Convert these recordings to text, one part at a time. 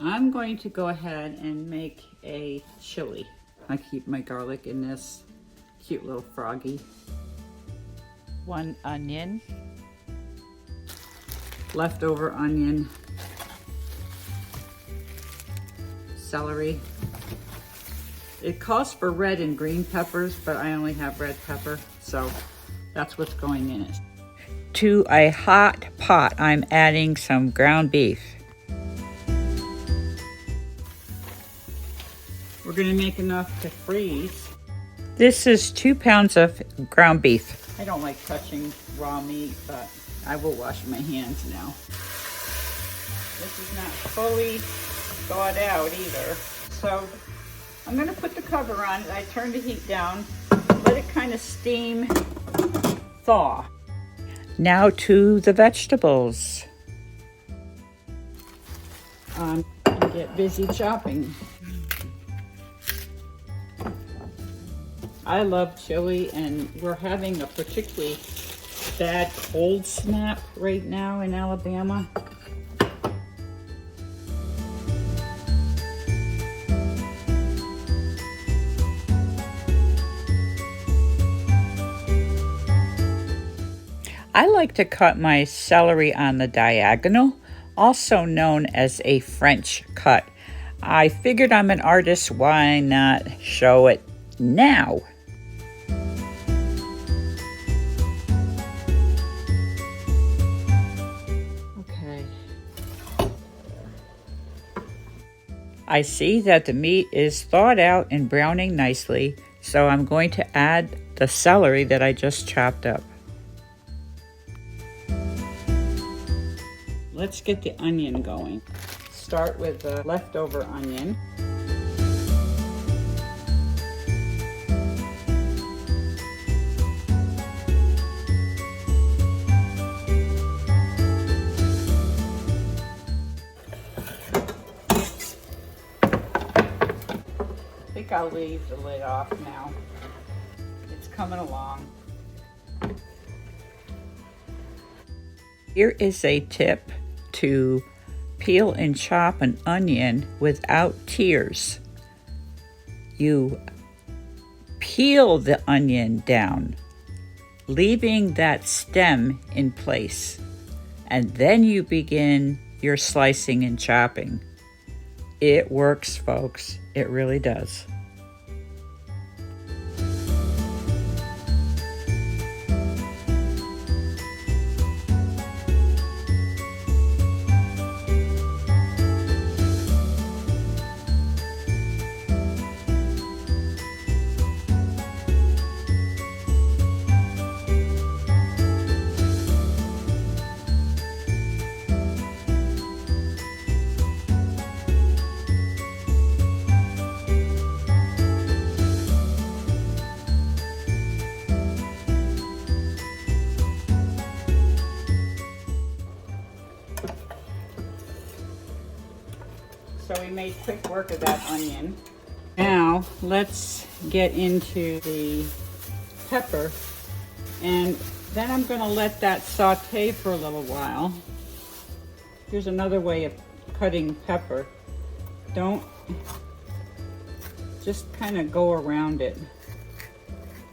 I'm going to go ahead and make a chili. I keep my garlic in this cute little froggy. 1 onion, leftover onion, celery. It calls for red and green peppers, but I only have red pepper, so that's what's going in it. To a hot pot, I'm adding some ground beef. We're gonna make enough to freeze. This is 2 pounds of ground beef. I don't like touching raw meat, but I will wash my hands now. This is not fully thawed out either. So I'm gonna put the cover on it. I turn the heat down, let it kind of steam, thaw. Now to the vegetables. Get busy chopping. I love chili, and we're having a particularly bad cold snap right now in Alabama. I like to cut my celery on the diagonal, also known as a French cut. I figured I'm an artist, why not show it now? Okay. I see that the meat is thawed out and browning nicely, so I'm going to add the celery that I just chopped up. Let's get the onion going. Start with the leftover onion. I think I'll leave the lid off now. It's coming along. Here is a tip to peel and chop an onion without tears. You peel the onion down, leaving that stem in place, and then you begin your slicing and chopping. It works, folks. It really does. So we made quick work of that onion. Now let's get into the pepper, and then I'm going to let that saute for a little while. Here's another way of cutting pepper. Don't just kind of go around it.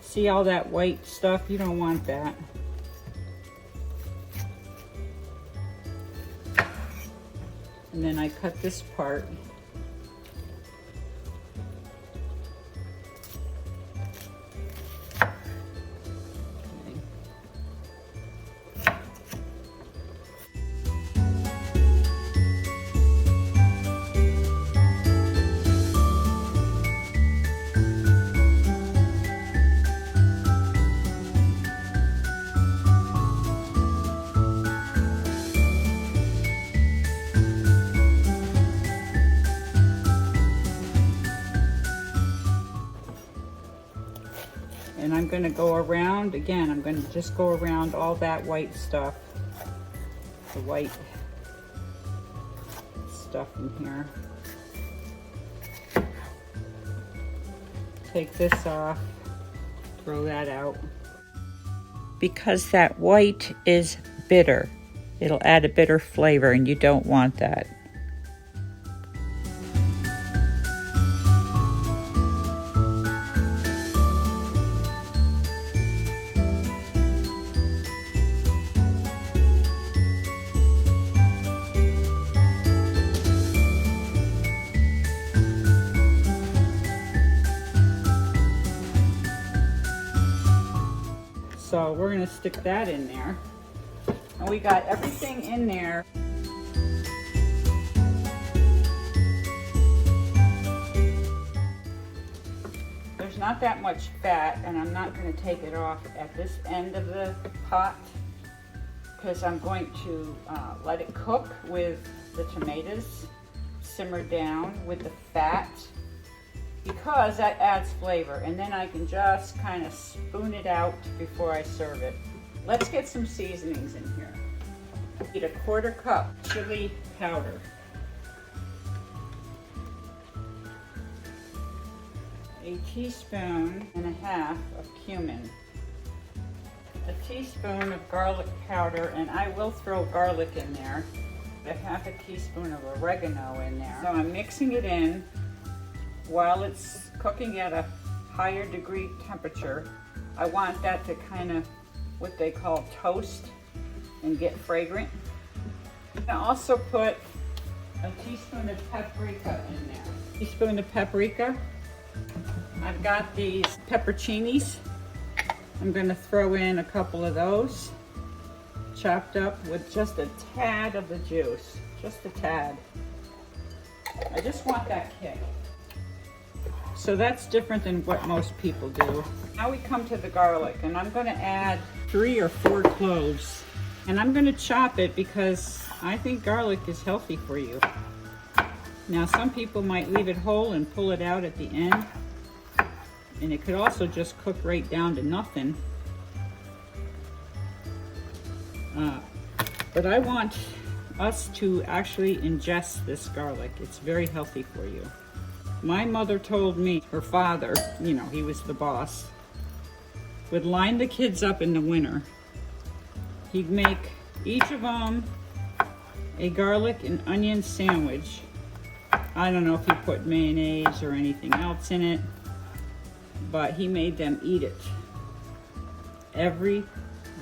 See all that white stuff? You don't want that. And then I cut this part. And I'm going to go around, again, I'm going to just go around all that white stuff, the white stuff in here. Take this off, throw that out. Because that white is bitter, it'll add a bitter flavor and you don't want that. So we're gonna stick that in there. And we got everything in there. There's not that much fat, and I'm not gonna take it off at this end of the pot because I'm going to let it cook with the tomatoes, simmer down with the fat, because that adds flavor, and then I can just kind of spoon it out before I serve it. Let's get some seasonings in here. Need a 1/4 cup chili powder, a 1.5 teaspoons of cumin, a teaspoon of garlic powder, and I will throw garlic in there, a 1/2 teaspoon of oregano in there. So I'm mixing it in while it's cooking at a higher degree temperature. I want that to kind of, what they call toast and get fragrant. I also put a teaspoon of paprika in there. Teaspoon of paprika. I've got these pepperoncinis. I'm gonna throw in a couple of those, chopped up with just a tad of the juice, just a tad. I just want that kick. So that's different than what most people do. Now we come to the garlic, and I'm gonna add 3 or 4 cloves. And I'm gonna chop it because I think garlic is healthy for you. Now some people might leave it whole and pull it out at the end. And it could also just cook right down to nothing. But I want us to actually ingest this garlic. It's very healthy for you. My mother told me her father, you know, he was the boss, would line the kids up in the winter. He'd make each of them a garlic and onion sandwich. I don't know if he put mayonnaise or anything else in it, but he made them eat it every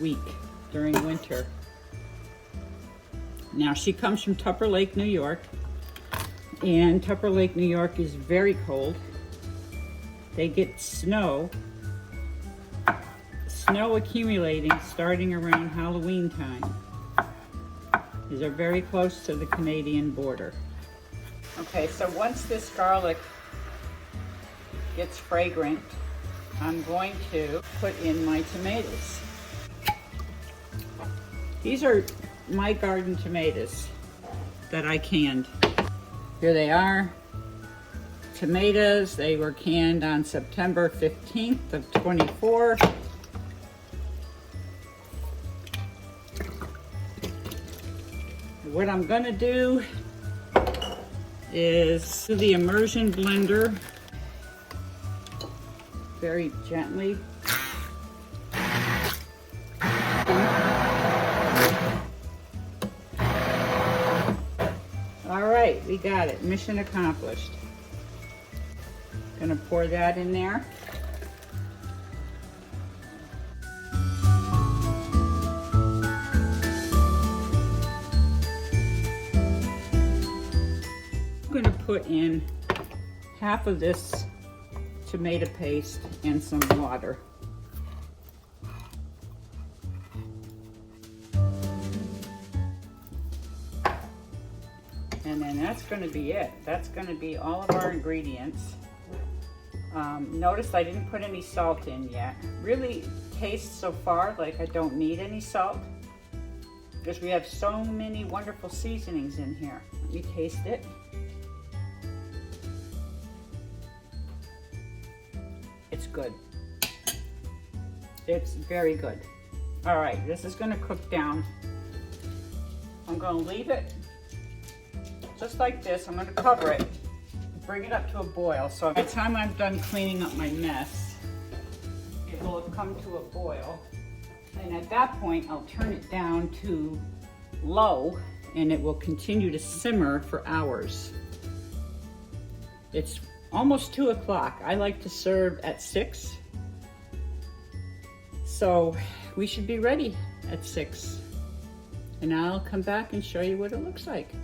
week during winter. Now she comes from Tupper Lake, New York, and Tupper Lake, New York is very cold. They get snow accumulating starting around Halloween time. These are very close to the Canadian border. Okay, so once this garlic gets fragrant, I'm going to put in my tomatoes. These are my garden tomatoes that I canned. Here they are, tomatoes. They were canned on September 15th of 24. What I'm gonna do is do the immersion blender very gently. All right, we got it, mission accomplished. Gonna pour that in there. I'm gonna put in half of this tomato paste and some water. And then that's going to be it. That's going to be all of our ingredients. Notice I didn't put any salt in yet. Really tastes so far like I don't need any salt because we have so many wonderful seasonings in here. Let me taste it. It's good. It's very good. All right, this is going to cook down. I'm going to leave it just like this. I'm going to cover it, bring it up to a boil. So by the time I'm done cleaning up my mess, it will have come to a boil. And at that point, I'll turn it down to low and it will continue to simmer for hours. It's almost 2 o'clock. I like to serve at 6. So we should be ready at 6. And I'll come back and show you what it looks like.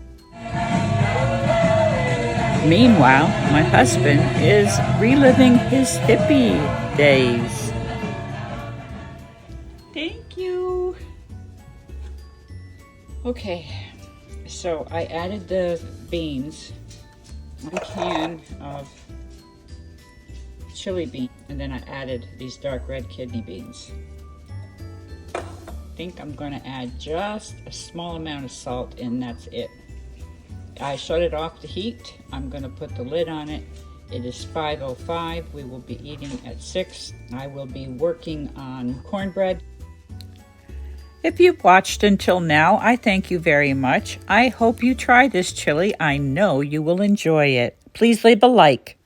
Meanwhile, my husband is reliving his hippie days. Okay, so I added the beans, 1 can of chili bean, and then I added these dark red kidney beans. I think I'm going to add just a small amount of salt, and that's it. I shut it off the heat. I'm going to put the lid on it. It is 5:05. We will be eating at 6. I will be working on cornbread. If you've watched until now, I thank you very much. I hope you try this chili. I know you will enjoy it. Please leave a like.